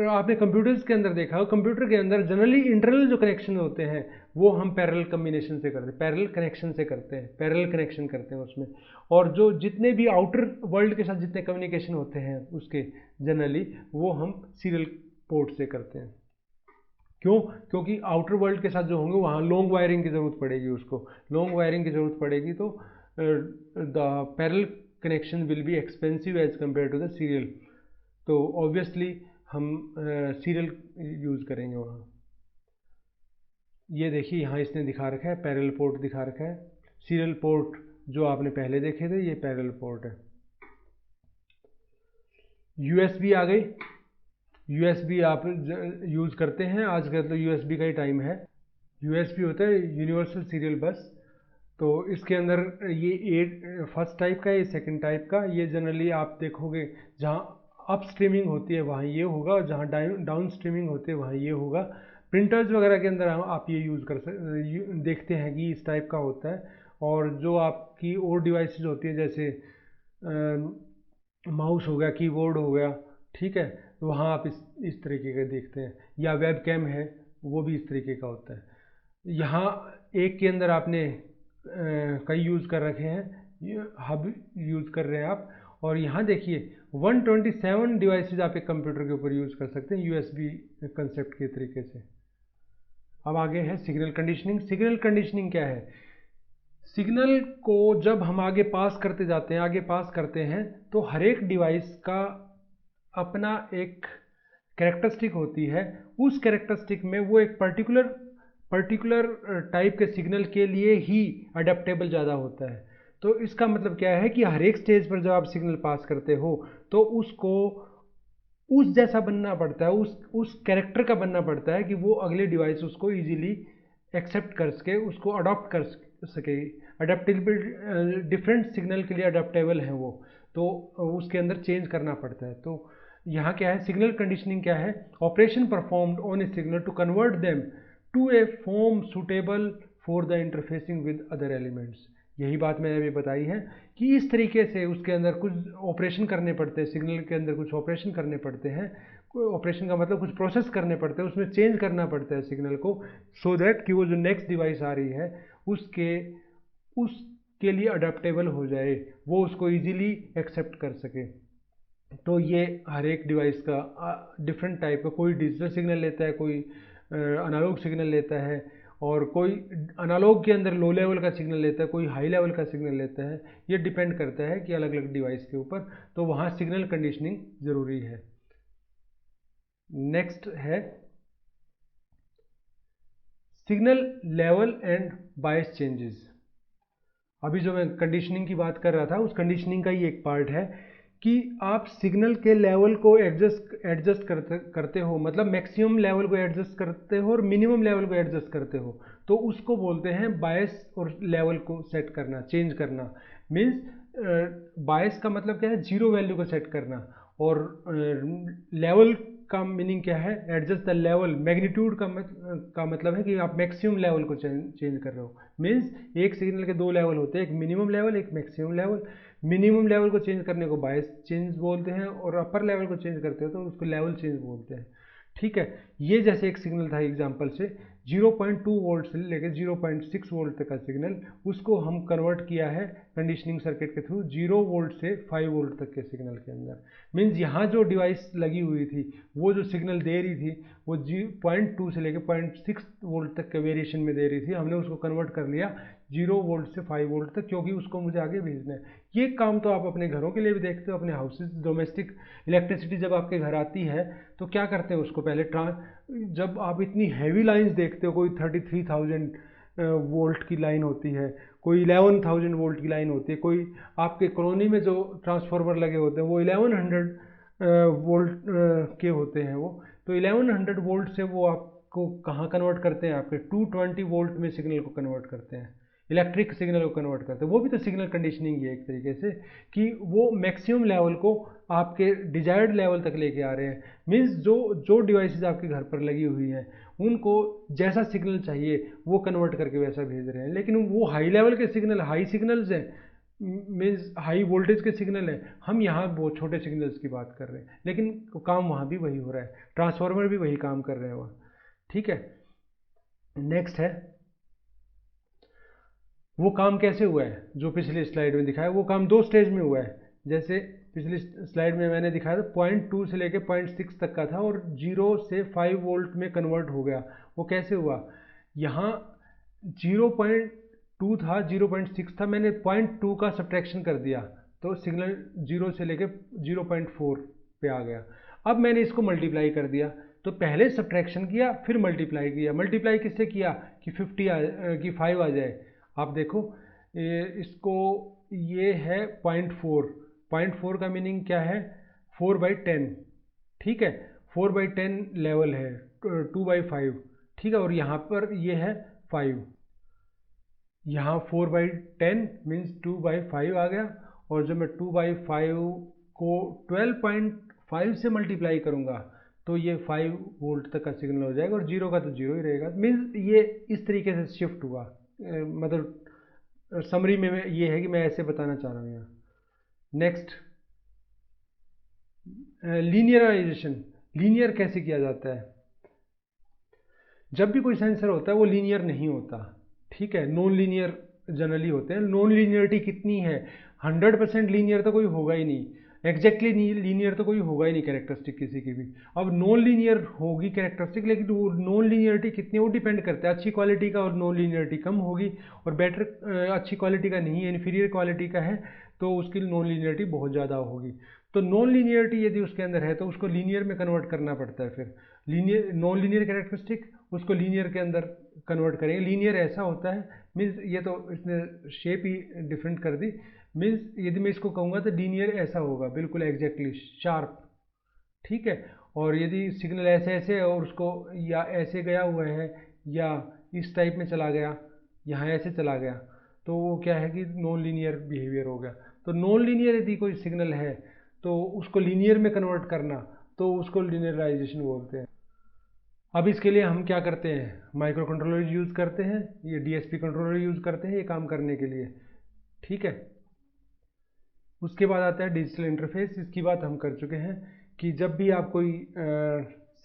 आपने कंप्यूटर्स के अंदर देखा हो, कंप्यूटर के अंदर जनरली इंटरनल जो कनेक्शन होते हैं वो हम पैरेलल कम्बिनेशन से करते हैं, पैरेलल कनेक्शन से करते हैं, पैरेलल कनेक्शन करते हैं उसमें। और जो जितने भी आउटर वर्ल्ड के साथ जितने कम्युनिकेशन होते हैं उसके जनरली वो हम सीरियल पोर्ट से करते हैं। क्यों? क्योंकि आउटर वर्ल्ड के साथ जो होंगे वहाँ लॉन्ग वायरिंग की ज़रूरत पड़ेगी, उसको लॉन्ग वायरिंग की ज़रूरत पड़ेगी, तो the parallel connection will be expensive as compare to the serial. तो ऑब्वियसली हम सीरियल यूज़ करेंगे वहाँ। ये देखिए यहाँ इसने दिखा रखा है, पैरेलल पोर्ट दिखा रखा है। सीरियल पोर्ट जो आपने पहले देखे थे ये पैरेलल पोर्ट है। यूएसबी आ गई, यूएसबी आप यूज़ करते हैं आजकल, तो यूएसबी का ही टाइम है। यूएसबी होता है यूनिवर्सल सीरियल बस। तो इसके अंदर ये फर्स्ट टाइप का, ये सेकंड टाइप का। ये जनरली आप देखोगे जहाँ अप स्ट्रीमिंग होती है वहाँ ये होगा, और जहाँ डाउन स्ट्रीमिंग होती है वहाँ ये होगा। प्रिंटर्स वगैरह के अंदर आप ये यूज़ देखते हैं कि इस टाइप का होता है। और जो आपकी और डिवाइसेस होती हैं जैसे माउस हो गया, कीबोर्ड हो गया, ठीक है, तो वहाँ आप इस तरीके का देखते हैं, या वेब कैम है वो भी इस तरीके का होता है। यहाँ एक के अंदर आपने कई यूज़ कर रखे हैं, हब यूज़ कर रहे हैं आप, और यहाँ देखिए 127 डिवाइसेस आप एक कंप्यूटर के ऊपर यूज़ कर सकते हैं यूएसबी कंसेप्ट के तरीके से। अब आगे है सिग्नल कंडीशनिंग। सिग्नल कंडीशनिंग क्या है? सिग्नल को जब हम आगे पास करते जाते हैं, आगे पास करते हैं, तो हर एक डिवाइस का अपना एक कैरेक्टरिस्टिक होती है। उस कैरेक्टरिस्टिक में वो एक पर्टिकुलर टाइप के सिग्नल के लिए ही अडेप्टेबल ज़्यादा होता है। तो इसका मतलब क्या है कि हर एक स्टेज पर जब आप सिग्नल पास करते हो तो उसको उस जैसा बनना पड़ता है, उस कैरेक्टर का बनना पड़ता है कि वो अगले डिवाइस उसको इजीली एक्सेप्ट कर सके, उसको अडॉप्ट कर सके। अडेप्टेबल डिफरेंट सिग्नल के लिए अडेप्टेबल है वो, तो उसके अंदर चेंज करना पड़ता है। तो यहाँ क्या है, सिग्नल कंडीशनिंग क्या है? Operation performed on a signal to convert them to a form suitable for the interfacing with other elements. यही बात मैंने अभी बताई है कि इस तरीके से उसके अंदर कुछ ऑपरेशन करने पड़ते हैं, सिग्नल के अंदर कुछ ऑपरेशन करने पड़ते हैं। ऑपरेशन का मतलब कुछ प्रोसेस करने पड़ते हैं, उसमें चेंज करना पड़ता है सिग्नल को, सो दैट कि वो जो नेक्स्ट डिवाइस आ रही है उसके लिए अडेप्टेबल हो जाए, वो उसको इजीली एक्सेप्ट कर सके। तो ये हर एक डिवाइस का डिफरेंट टाइप का, कोई डिजिटल सिग्नल लेता है, कोई एनालॉग सिग्नल लेता है, और कोई एनालॉग के अंदर लो लेवल का सिग्नल लेता है, कोई हाई लेवल का सिग्नल लेता है। ये डिपेंड करता है कि अलग अलग डिवाइस के ऊपर, तो वहाँ सिग्नल कंडीशनिंग ज़रूरी है। नेक्स्ट है signal level and bias changes. अभी जो मैं कंडीशनिंग की बात कर रहा था, उस कंडीशनिंग का ही एक पार्ट है कि आप सिग्नल के लेवल को एडजस्ट करते हो, मतलब मैक्सिमम लेवल को एडजस्ट करते हो और मिनिमम लेवल को एडजस्ट करते हो, तो उसको बोलते हैं बायस और लेवल को सेट करना, चेंज करना। मीन्स बायस का मतलब क्या है? जीरो वैल्यू को सेट करना, और लेवल का मीनिंग क्या है? Adjust the level. मैग्नीट्यूड का मतलब है कि आप मैक्सिमम लेवल को चेंज कर रहे हो। मीन्स एक सिग्नल के दो लेवल होते हैं, एक मिनिमम लेवल, एक मैक्सिमम लेवल। मिनिमम लेवल को चेंज करने को बायस चेंज बोलते हैं, और अपर लेवल को चेंज करते हो तो उसको लेवल चेंज बोलते हैं। ठीक है, ये जैसे एक सिग्नल था एग्जांपल से 0.2 वोल्ट से लेकर 0.6 वोल्ट तक का सिग्नल, उसको हम कन्वर्ट किया है कंडीशनिंग सर्किट के थ्रू 0 वोल्ट से 5 वोल्ट तक के सिग्नल के अंदर। मीन्स यहाँ जो डिवाइस लगी हुई थी, वो जो सिग्नल दे रही थी, वो 0.2 से लेकर 0.6 वोल्ट तक के वेरिएशन में दे रही थी। हमने उसको कन्वर्ट कर लिया 0 वोल्ट से 5 वोल्ट तक, क्योंकि उसको मुझे आगे भेजना है। ये काम तो आप अपने घरों के लिए भी देखते हो, अपने हाउसेज, डोमेस्टिक इलेक्ट्रिसिटी जब आपके घर आती है तो क्या करते हैं उसको पहले जब आप इतनी हैवी लाइंस देखते हो, कोई 33,000 वोल्ट की लाइन होती है, कोई 11,000 वोल्ट की लाइन होती है, कोई आपके कॉलोनी में जो ट्रांसफार्मर लगे होते हैं वो 1100 वोल्ट के होते हैं वो। तो 1100 वोल्ट से वो आपको कहाँ कन्वर्ट करते हैं? आपके 220 वोल्ट में सिग्नल को कन्वर्ट करते हैं, इलेक्ट्रिक सिग्नल को कन्वर्ट करते हैं। वो भी तो सिग्नल कंडीशनिंग है एक तरीके से, कि वो मैक्सिमम लेवल को आपके डिजायर्ड लेवल तक लेके आ रहे हैं। मीन्स जो जो डिवाइसेस आपके घर पर लगी हुई हैं उनको जैसा सिग्नल चाहिए वो कन्वर्ट करके वैसा भेज रहे हैं। लेकिन वो हाई लेवल के सिग्नल, हाई सिग्नल्स हैं, मीन्स हाई वोल्टेज के सिग्नल है, हम यहाँ बहुत छोटे सिग्नल्स की बात कर रहे हैं, लेकिन काम वहाँ भी वही हो रहा है, ट्रांसफार्मर भी वही काम कर रहे हैं वहाँ। ठीक है, नेक्स्ट है वो काम कैसे हुआ है जो पिछली स्लाइड में दिखाया। वो काम दो स्टेज में हुआ है। जैसे पिछली स्लाइड में मैंने दिखाया था 0.2 से लेके 0.6 तक का था, और 0 से 5 वोल्ट में कन्वर्ट हो गया। वो कैसे हुआ? यहाँ 0.2 था, 0.6 था, मैंने 0.2 का सब्ट्रैक्शन कर दिया तो सिग्नल 0 से लेके 0.4 पे आ गया। अब मैंने इसको मल्टीप्लाई कर दिया, तो पहले सब्ट्रैक्शन किया फिर मल्टीप्लाई किया। मल्टीप्लाई किससे किया? कि 5 आ जाए। आप देखो इसको, ये है 0.4 का मीनिंग क्या है? 4/10। ठीक है, 4/10 लेवल है, 2/5। ठीक है, और यहाँ पर ये है 5, यहाँ 4/10 मीन्स 2/5 आ गया। और जब मैं 2/5 को 12.5 से मल्टीप्लाई करूँगा तो ये 5 वोल्ट तक का सिग्नल हो जाएगा, और जीरो का तो जीरो ही रहेगा। मीन्स ये इस तरीके से शिफ्ट हुआ। मतलब समरी में ये है कि मैं ऐसे बताना चाह रहा हूँ यहाँ। Next, linearisation. लीनियर कैसे किया जाता है? जब भी कोई सेंसर होता है वो लीनियर नहीं होता, ठीक है, नॉन लीनियर जनरली होते हैं। नॉन लीनियरिटी कितनी है, 100% लीनियर तो कोई होगा ही नहीं, एग्जैक्टली लीनियर तो कोई होगा ही नहीं कैरेक्टरिस्टिक किसी की भी। अब नॉन लीनियर होगी कैरेक्टरिस्टिक, लेकिन वो नॉन लीनियरिटी कितनी, वो डिपेंड करता है, अच्छी क्वालिटी का और नॉन लीनियरिटी कम होगी, और बेटर अच्छी क्वालिटी का नहीं है, इन्फीरियर क्वालिटी का है तो उसकी नॉन लीनियरिटी बहुत ज़्यादा होगी। तो नॉन लीनियरिटी यदि उसके अंदर है तो उसको लीनियर में कन्वर्ट करना पड़ता है। फिर लीनियर नॉन लीनियर कैरेक्टरिस्टिक उसको लीनियर के अंदर कन्वर्ट करेंगे। लीनियर ऐसा होता है, मीन्स ये तो इसने शेप ही डिफरेंट कर दी, मीन्स यदि मैं इसको कहूँगा तो लीनियर ऐसा होगा बिल्कुल एग्जैक्टली शार्प, ठीक है। और यदि सिग्नल ऐसे ऐसे है और उसको या ऐसे गया हुआ है या इस टाइप में चला गया, यहाँ ऐसे चला गया, तो वो क्या है कि नॉन लीनियर बिहेवियर हो गया। तो नॉन लीनियर यदि कोई सिग्नल है तो उसको लीनियर में कन्वर्ट करना, तो उसको लीनियराइजेशन बोलते हैं। अब इसके लिए हम क्या करते हैं, माइक्रो कंट्रोलर यूज़ करते हैं, ये डीएसपी कंट्रोलर यूज़ करते हैं ये काम करने के लिए, ठीक है। उसके बाद आता है डिजिटल इंटरफेस। इसकी बात हम कर चुके हैं कि जब भी आप कोई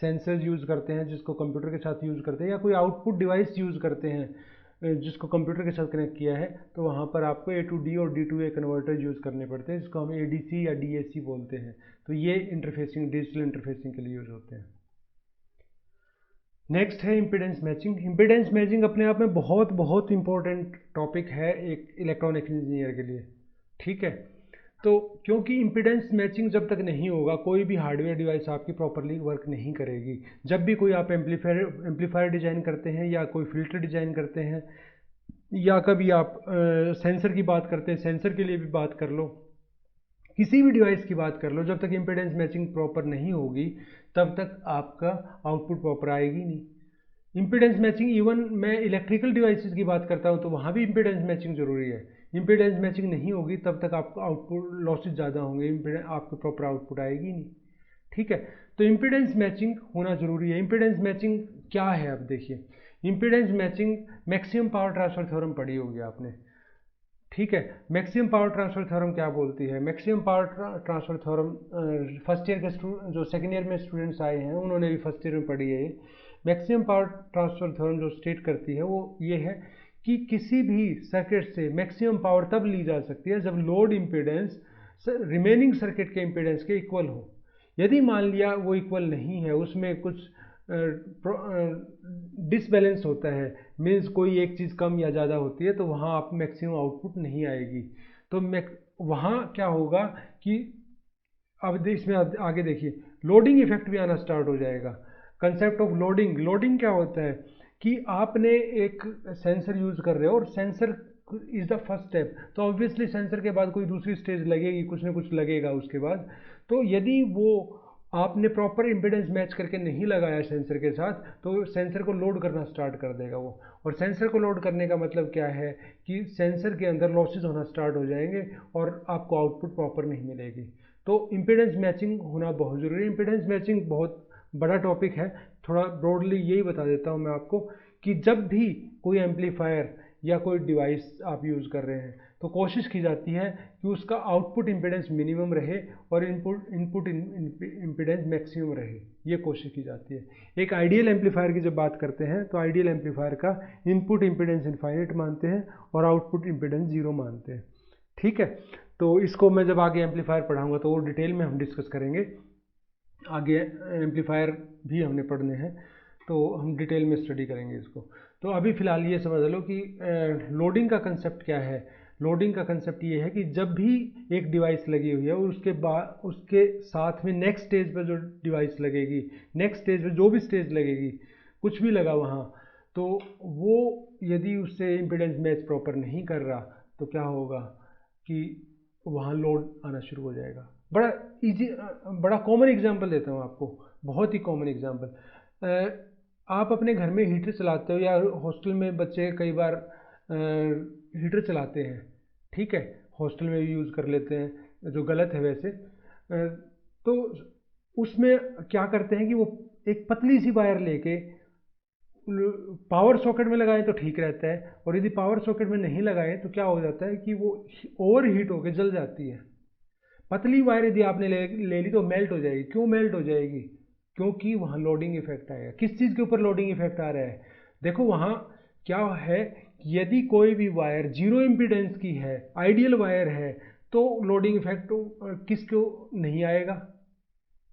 सेंसर यूज़ करते हैं जिसको कंप्यूटर के साथ यूज़ करते हैं, या कोई आउटपुट डिवाइस यूज़ करते हैं जिसको कंप्यूटर के साथ कनेक्ट किया है, तो वहाँ पर आपको ए टू डी और D to A converter use करने पड़ते हैं, जिसको हम एडीसी या डीएसी बोलते हैं। तो ये इंटरफेसिंग, डिजिटल इंटरफेसिंग के लिए यूज़ होते हैं। नेक्स्ट है इम्पीडेंस मैचिंग। इम्पीडेंस मैचिंग अपने आप में बहुत बहुत इंपॉर्टेंट टॉपिक है एक इलेक्ट्रॉनिक इंजीनियर के लिए, ठीक है। तो क्योंकि इम्पीडेंस मैचिंग जब तक नहीं होगा कोई भी हार्डवेयर डिवाइस आपकी प्रॉपरली वर्क नहीं करेगी। जब भी कोई आप एम्पलीफायर डिज़ाइन करते हैं या कोई फिल्टर डिज़ाइन करते हैं या कभी आप सेंसर की बात करते हैं, सेंसर के लिए भी बात कर लो, किसी भी डिवाइस की बात कर लो, जब तक इम्पीडेंस मैचिंग प्रॉपर नहीं होगी तब तक आपका आउटपुट प्रॉपर आएगी नहीं। इम्पीडेंस मैचिंग, इवन मैं इलेक्ट्रिकल डिवाइसेस की बात करता हूँ तो वहाँ भी इम्पीडेंस मैचिंग जरूरी है। इम्पीडेंस मैचिंग नहीं होगी तब तक आपको आउटपुट लॉसेज ज़्यादा होंगे, आपको प्रॉपर आउटपुट आएगी नहीं, ठीक है। तो इम्पीडेंस मैचिंग होना जरूरी है। इम्पीडेंस मैचिंग क्या है, अब देखिए, impedance matching maximum power transfer theorem पढ़ी होगी आपने, ठीक है। मैक्सिमम पावर ट्रांसफर थ्योरम क्या बोलती है, maximum power transfer theorem first year के जो सेकेंड ईयर में स्टूडेंट्स आए हैं उन्होंने भी फर्स्ट ईयर में पढ़ी है। ये मैक्सिमम पावर ट्रांसफर थ्योरम जो स्टेट करती है वो ये है कि किसी भी सर्किट से मैक्सिमम पावर तब ली जा सकती है जब लोड इम्पीडेंस रिमेनिंग सर्किट के इम्पीडेंस के इक्वल हो। यदि मान लिया वो इक्वल नहीं है, उसमें कुछ डिसबैलेंस होता है, मीन्स कोई एक चीज़ कम या ज़्यादा होती है, तो वहाँ आप मैक्सिमम आउटपुट नहीं आएगी। तो वहाँ क्या होगा कि अब इसमें आगे देखिए लोडिंग इफेक्ट भी आना स्टार्ट हो जाएगा। कंसेप्ट ऑफ लोडिंग, लोडिंग क्या होता है कि आपने एक सेंसर यूज़ कर रहे हो और sensor is the first step, तो ऑब्वियसली सेंसर के बाद कोई दूसरी स्टेज लगेगी, कुछ ना कुछ लगेगा उसके बाद। तो यदि वो आपने प्रॉपर इम्पीडेंस मैच करके नहीं लगाया सेंसर के साथ तो सेंसर को लोड करना स्टार्ट कर देगा वो। और सेंसर को लोड करने का मतलब क्या है कि सेंसर के अंदर लॉसेज होना स्टार्ट हो जाएंगे और आपको आउटपुट प्रॉपर नहीं मिलेगी। तो इम्पीडेंस मैचिंग होना बहुत ज़रूरी है। इम्पीडेंस मैचिंग बहुत बड़ा टॉपिक है, थोड़ा ब्रॉडली यही बता देता हूँ मैं आपको कि जब भी कोई एम्पलीफायर या कोई डिवाइस आप यूज़ कर रहे हैं तो कोशिश की जाती है कि उसका आउटपुट इम्पीडेंस मिनिमम रहे और इनपुट इम्पीडेंस मैक्सिमम रहे, ये कोशिश की जाती है। एक आइडियल एम्पलीफायर की जब बात करते हैं तो आइडियल एम्पलीफायर का इनपुट इम्पीडेंस इनफाइनाइट मानते हैं और आउटपुट इम्पीडेंस 0 मानते हैं, ठीक है। तो इसको मैं जब आगे एम्पलीफायर पढ़ाऊंगा तो वो डिटेल में हम डिस्कस करेंगे। आगे एम्पलीफायर भी हमने पढ़ने हैं तो हम डिटेल में स्टडी करेंगे इसको। तो अभी फ़िलहाल ये समझ लो कि लोडिंग का कंसेप्ट क्या है। लोडिंग का कंसेप्ट ये है कि जब भी एक डिवाइस लगी हुई है उसके बाद उसके साथ में नेक्स्ट स्टेज पर जो डिवाइस लगेगी, नेक्स्ट स्टेज पर जो भी स्टेज लगेगी, कुछ भी लगा वहाँ, तो वो यदि उससे इम्पीडेंस मैच प्रॉपर नहीं कर रहा तो क्या होगा कि वहाँ लोड आना शुरू हो जाएगा। बड़ा इजी, बड़ा कॉमन एग्जांपल देता हूँ आपको, बहुत ही कॉमन एग्जांपल। आप अपने घर में हीटर चलाते हो या हॉस्टल में बच्चे कई बार हीटर चलाते हैं, ठीक है, हॉस्टल में भी यूज़ कर लेते हैं जो गलत है वैसे। तो उसमें क्या करते हैं कि वो एक पतली सी वायर लेके पावर सॉकेट में लगाएं तो ठीक रहता है, और यदि पावर सॉकेट में नहीं लगाएं तो क्या हो जाता है कि वो ओवर हीट होकर जल जाती है। पतली वायर यदि आपने ले ली तो मेल्ट हो जाएगी। क्यों मेल्ट हो जाएगी? क्योंकि वहाँ लोडिंग इफेक्ट आएगा। किस चीज़ के ऊपर लोडिंग इफेक्ट आ रहा है? देखो वहाँ क्या है, यदि कोई भी वायर जीरो इम्पीडेंस की है, आइडियल वायर है, तो लोडिंग इफेक्ट किसको नहीं आएगा?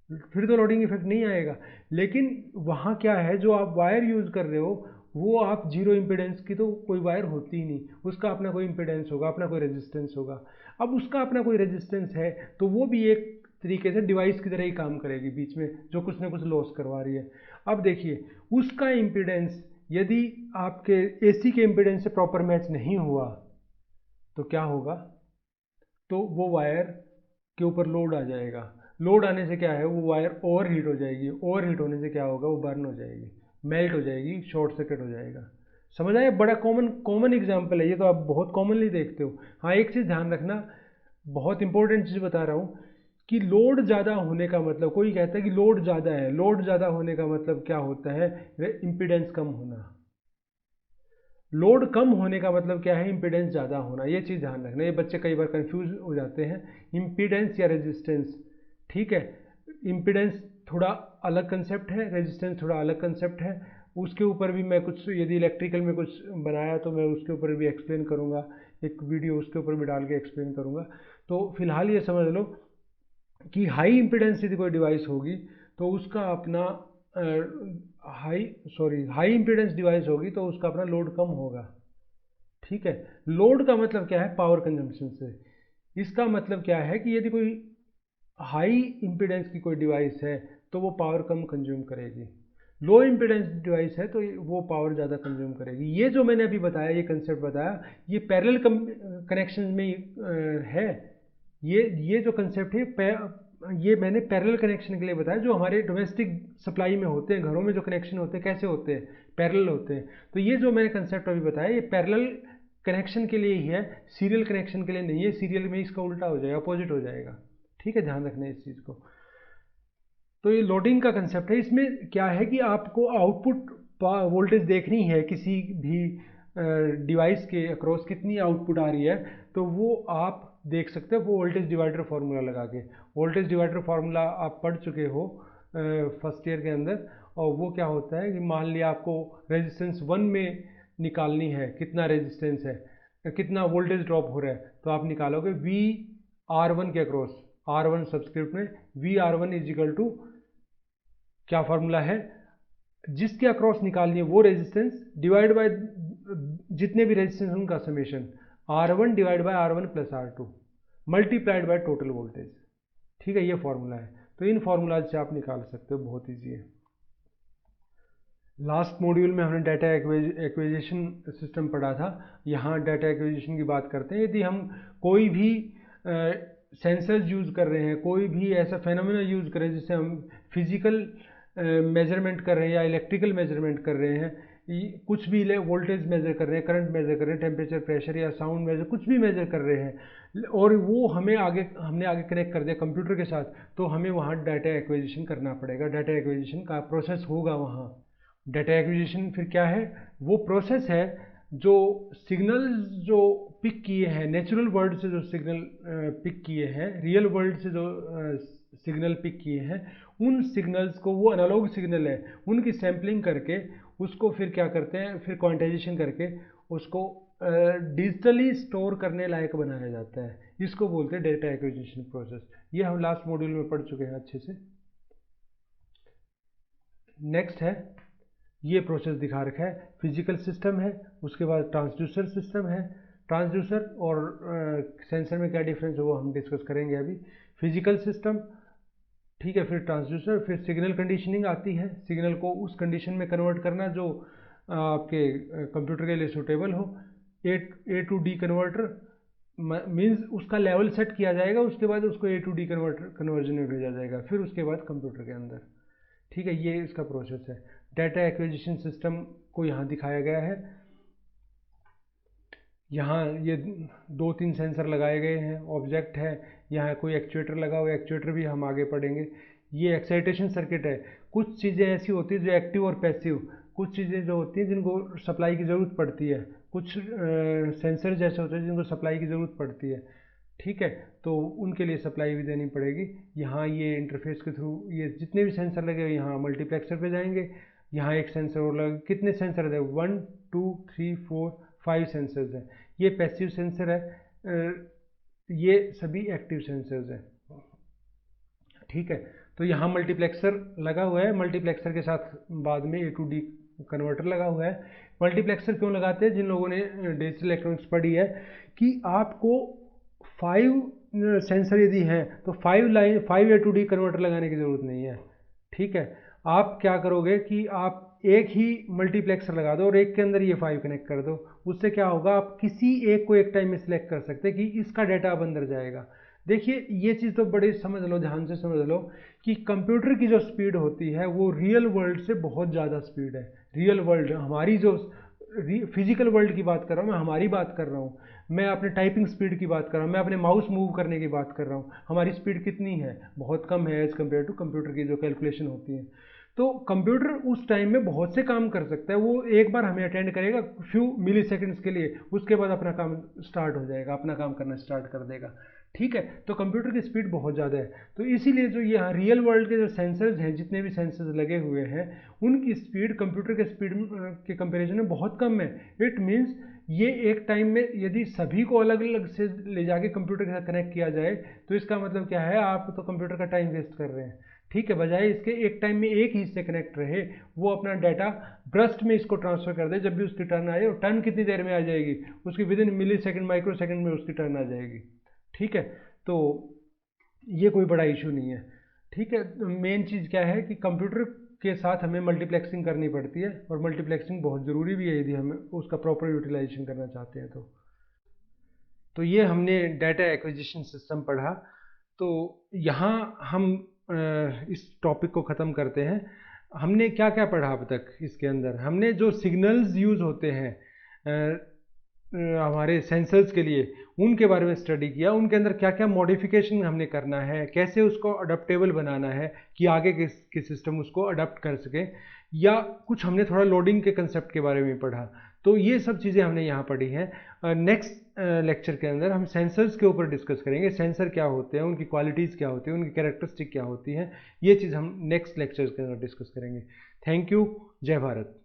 फिर तो लोडिंग इफेक्ट नहीं आएगा। लेकिन वहाँ क्या है, जो आप वायर यूज़ कर रहे हो वो आप जीरो इम्पीडेंस की तो कोई वायर होती ही नहीं, उसका अपना कोई इम्पीडेंस होगा, अपना कोई रेजिस्टेंस होगा। अब उसका अपना कोई रेजिस्टेंस है तो वो भी एक तरीके से डिवाइस की तरह ही काम करेगी बीच में, जो कुछ ना कुछ लॉस करवा रही है। अब देखिए उसका इम्पीडेंस यदि आपके एसी के इम्पीडेंस से प्रॉपर मैच नहीं हुआ तो क्या होगा? तो वो वायर के ऊपर लोड आ जाएगा। लोड आने से क्या है, वो वायर ओवर हीट हो जाएगी। ओवर हीट होने से क्या होगा, वो बर्न हो जाएगी, मेल्ट हो जाएगी, शॉर्ट सर्किट हो जाएगा। समझ आया? बड़ा कॉमन कॉमन एग्जाम्पल है ये, तो आप बहुत कॉमनली देखते हो। हाँ एक चीज़ ध्यान रखना, बहुत इंपॉर्टेंट चीज़ बता रहा हूँ कि लोड ज़्यादा होने का मतलब, कोई कहता है कि लोड ज़्यादा है, लोड ज़्यादा होने का मतलब क्या होता है? इम्पीडेंस कम होना। लोड कम होने का मतलब क्या है? इम्पीडेंस ज़्यादा होना। ये चीज़ ध्यान रखना, ये बच्चे कई बार कंफ्यूज हो जाते हैं, इम्पीडेंस या रेजिस्टेंस। ठीक है, इम्पीडेंस थोड़ा अलग कंसेप्ट है, रेजिस्टेंस थोड़ा अलग कंसेप्ट है। उसके ऊपर भी मैं कुछ, यदि इलेक्ट्रिकल में कुछ बनाया तो मैं उसके ऊपर भी एक्सप्लेन करूँगा, एक वीडियो उसके ऊपर भी डाल के एक्सप्लेन करूँगा। तो फिलहाल ये समझ लो कि हाई इम्पीडेंस यदि कोई डिवाइस होगी तो उसका अपना हाई इम्पीडेंस डिवाइस होगी तो उसका अपना लोड कम होगा। ठीक है, लोड का मतलब क्या है? पावर कंजम्पशन से। इसका मतलब क्या है कि यदि कोई हाई इम्पीडेंस की कोई डिवाइस है तो वो पावर कम कंज्यूम करेगी, लो इम्पीडेंस डिवाइस है तो वो पावर ज़्यादा कंज्यूम करेगी। ये जो मैंने अभी बताया, ये कंसेप्ट बताया, ये पैरेलल कनेक्शन में है। ये जो कंसेप्ट है ये मैंने पैरेलल कनेक्शन के लिए बताया, जो हमारे डोमेस्टिक सप्लाई में होते हैं, घरों में जो कनेक्शन होते हैं कैसे होते हैं? पैरेलल होते हैं। तो ये जो मैंने कंसेप्ट अभी बताया ये पैरेलल कनेक्शन के लिए ही है, सीरियल कनेक्शन के लिए नहीं है। सीरियल में इसका उल्टा हो जाएगा, अपोजिट हो जाएगा। ठीक है, ध्यान रखना इस चीज़ को। तो ये लोडिंग का कंसेप्ट है। इसमें क्या है कि आपको आउटपुट वोल्टेज देखनी है किसी भी डिवाइस के अक्रॉस कितनी आउटपुट आ रही है, तो वो आप देख सकते हो वो वोल्टेज डिवाइडर फार्मूला लगा के। वोल्टेज डिवाइडर फार्मूला आप पढ़ चुके हो फर्स्ट ईयर के अंदर। और वो क्या होता है कि मान लिया आपको रेजिस्टेंस 1 में निकालनी है, कितना रेजिस्टेंस है, कितना वोल्टेज ड्रॉप हो रहा है, तो आप निकालोगे वी आर वन के अक्रॉस, आर वन सब्सक्रिप्ट में V R one is equal to, क्या फार्मूला है, जिसके अक्रॉस निकालनी है वो रेजिस्टेंस डिवाइड बाय जितने भी रेजिस्टेंस उनका summation, R one divide by R one plus R two multiplied by total voltage. ठीक है, ये फॉर्मूला है। तो इन फॉर्मूलाज से आप निकाल सकते हो, बहुत ईजी है। लास्ट मॉड्यूल में हमने डाटा एक्विजिशन सिस्टम पढ़ा था। यहाँ डाटा एक्विजिशन की बात करते हैं। यदि हम कोई भी सेंसर्स यूज़ कर रहे हैं, कोई भी ऐसा फेनोमेना यूज़ कर रहे हैं जिससे हम फिजिकल मेजरमेंट कर रहे हैं या इलेक्ट्रिकल मेजरमेंट कर रहे हैं, कुछ भी वोल्टेज मेजर कर रहे हैं, करंट मेजर कर रहे हैं, टेम्परेचर, प्रेशर या साउंड मेजर, कुछ भी मेजर कर रहे हैं, और वो हमने आगे कनेक्ट कर दिया कंप्यूटर के साथ, तो हमें वहाँ डाटा एक्विजिशन करना पड़ेगा। डाटा एक्विजिशन का प्रोसेस होगा वहाँ। डाटा एक्विजिशन फिर क्या है? वो प्रोसेस है जो सिग्नल जो पिक किए हैं, नेचुरल वर्ल्ड से जो सिग्नल पिक किए हैं, रियल वर्ल्ड से जो सिग्नल पिक किए हैं, उन सिग्नल्स को, वो एनालॉग सिग्नल है, उनकी सैम्पलिंग करके उसको फिर क्या करते हैं, फिर क्वांटाइजेशन करके उसको डिजिटली स्टोर करने लायक बनाया जाता है। इसको बोलते हैं डेटा एक्विजिशन प्रोसेस। ये हम लास्ट मॉड्यूल में पढ़ चुके हैं अच्छे से। नेक्स्ट है, ये प्रोसेस दिखा रखा है, फिजिकल सिस्टम है, उसके बाद ट्रांसड्यूसर सिस्टम है। ट्रांसड्यूसर और सेंसर में क्या डिफरेंस है वो हम डिस्कस करेंगे अभी। फिजिकल सिस्टम, ठीक है, फिर ट्रांसड्यूसर, फिर सिग्नल कंडीशनिंग आती है, सिग्नल को उस कंडीशन में कन्वर्ट करना जो आपके कंप्यूटर के लिए सूटेबल हो। ए टू डी कन्वर्टर मीन्स उसका लेवल सेट किया जाएगा, उसके बाद उसको ए टू डी कन्वर्जन में भेजा जाएगा, फिर उसके बाद कंप्यूटर के अंदर। ठीक है, ये इसका प्रोसेस है। डाटा एक्विजिशन सिस्टम को यहाँ दिखाया गया है। यहाँ ये 2-3 सेंसर लगाए गए हैं, ऑब्जेक्ट है, यहाँ कोई एक्चुएटर लगा हुआ है, एक्चुएटर भी हम आगे पढ़ेंगे। ये एक्साइटेशन सर्किट है। कुछ चीज़ें ऐसी होती है जो एक्टिव और पैसिव, कुछ चीज़ें जो होती हैं जिनको सप्लाई की ज़रूरत पड़ती है, कुछ सेंसर जैसे होते हैं जिनको सप्लाई की ज़रूरत पड़ती है। ठीक है, तो उनके लिए सप्लाई भी देनी पड़ेगी। यहाँ ये इंटरफेस के थ्रू ये जितने भी सेंसर लगे हुए यहाँ मल्टीप्लेक्सर पे जाएंगे। यहाँ एक सेंसर और लगे, कितने सेंसर है, 1 2 3 4 5 सेंसर्स हैं। ये पैसिव सेंसर है, ये सभी एक्टिव सेंसर्स हैं। ठीक है, तो यहाँ मल्टीप्लेक्सर लगा हुआ है, मल्टीप्लेक्सर के साथ बाद में A to D कन्वर्टर लगा हुआ है। मल्टीप्लेक्सर क्यों लगाते हैं, जिन लोगों ने डिजिटल इलेक्ट्रॉनिक्स पढ़ी है कि आपको 5 सेंसर यदि हैं तो 5 A to D कन्वर्टर लगाने की ज़रूरत नहीं है। ठीक है, आप क्या करोगे कि आप एक ही मल्टीप्लेक्सर लगा दो और एक के अंदर ये 5 कनेक्ट कर दो। उससे क्या होगा, आप किसी एक को एक टाइम में सिलेक्ट कर सकते हैं कि इसका डाटा अब अंदर जाएगा। देखिए ये चीज़ तो बड़ी समझ लो, ध्यान से समझ लो कि कंप्यूटर की जो स्पीड होती है वो रियल वर्ल्ड से बहुत ज़्यादा स्पीड है। रियल वर्ल्ड, हमारी जो फिजिकल वर्ल्ड की बात कर रहा हूँ मैं, हमारी बात कर रहा हूँ मैं, अपने टाइपिंग स्पीड की बात कर रहा हूँ मैं, अपने माउस मूव करने की बात कर रहा हूँ। हमारी स्पीड कितनी है, बहुत कम है एज़ कम्पेयर टू कंप्यूटर की जो कैलकुलेशन होती है। तो कंप्यूटर उस टाइम में बहुत से काम कर सकता है। वो एक बार हमें अटेंड करेगा फ्यू मिली सेकेंड्स के लिए, उसके बाद अपना काम स्टार्ट हो जाएगा, अपना काम करना स्टार्ट कर देगा। ठीक है, तो कंप्यूटर की स्पीड बहुत ज़्यादा है। तो इसीलिए जो यहाँ रियल वर्ल्ड के जो सेंसर्स हैं, जितने भी सेंसर्स लगे हुए हैं, उनकी स्पीड कंप्यूटर के स्पीड के कंपैरिजन में बहुत कम है। इट मीन्स ये एक टाइम में यदि सभी को अलग अलग से ले जाके कंप्यूटर के साथ कनेक्ट किया जाए तो इसका मतलब क्या है, आप तो कंप्यूटर का टाइम वेस्ट कर रहे हैं। ठीक है, बजाय इसके एक टाइम में एक ही से कनेक्ट रहे, वो अपना डाटा ब्रस्ट में इसको ट्रांसफर कर दे, जब भी उसकी टर्न आए। और टर्न कितनी देर में आ जाएगी, उसकी within millisecond microsecond में उसकी टर्न आ जाएगी। ठीक है, तो ये कोई बड़ा इशू नहीं है। ठीक है, मेन चीज़ क्या है कि कंप्यूटर के साथ हमें मल्टीप्लेक्सिंग करनी पड़ती है, और मल्टीप्लेक्सिंग बहुत ज़रूरी भी है यदि हम उसका प्रॉपर यूटिलाइजेशन करना चाहते हैं तो ये हमने डाटा एक्विजिशन सिस्टम पढ़ा। तो यहाँ हम इस टॉपिक को ख़त्म करते हैं। हमने क्या क्या पढ़ा अब तक इसके अंदर, हमने जो सिग्नल्स यूज़ होते हैं हमारे सेंसर्स के लिए, उनके बारे में स्टडी किया। उनके अंदर क्या क्या मॉडिफिकेशन हमने करना है, कैसे उसको अडप्टेबल बनाना है कि आगे के सिस्टम उसको अडप्ट कर सके, या कुछ हमने थोड़ा लोडिंग के कंसेप्ट के बारे में पढ़ा। तो ये सब चीज़ें हमने यहाँ पढ़ी हैं। नेक्स्ट लेक्चर के अंदर हम सेंसर्स के ऊपर डिस्कस करेंगे, सेंसर क्या होते हैं, उनकी क्वालिटीज़ क्या होती हैं, उनकी कैरेक्टरिस्टिक क्या होती हैं। ये चीज़ हम नेक्स्ट लेक्चर के अंदर डिस्कस करेंगे। थैंक यू, जय भारत।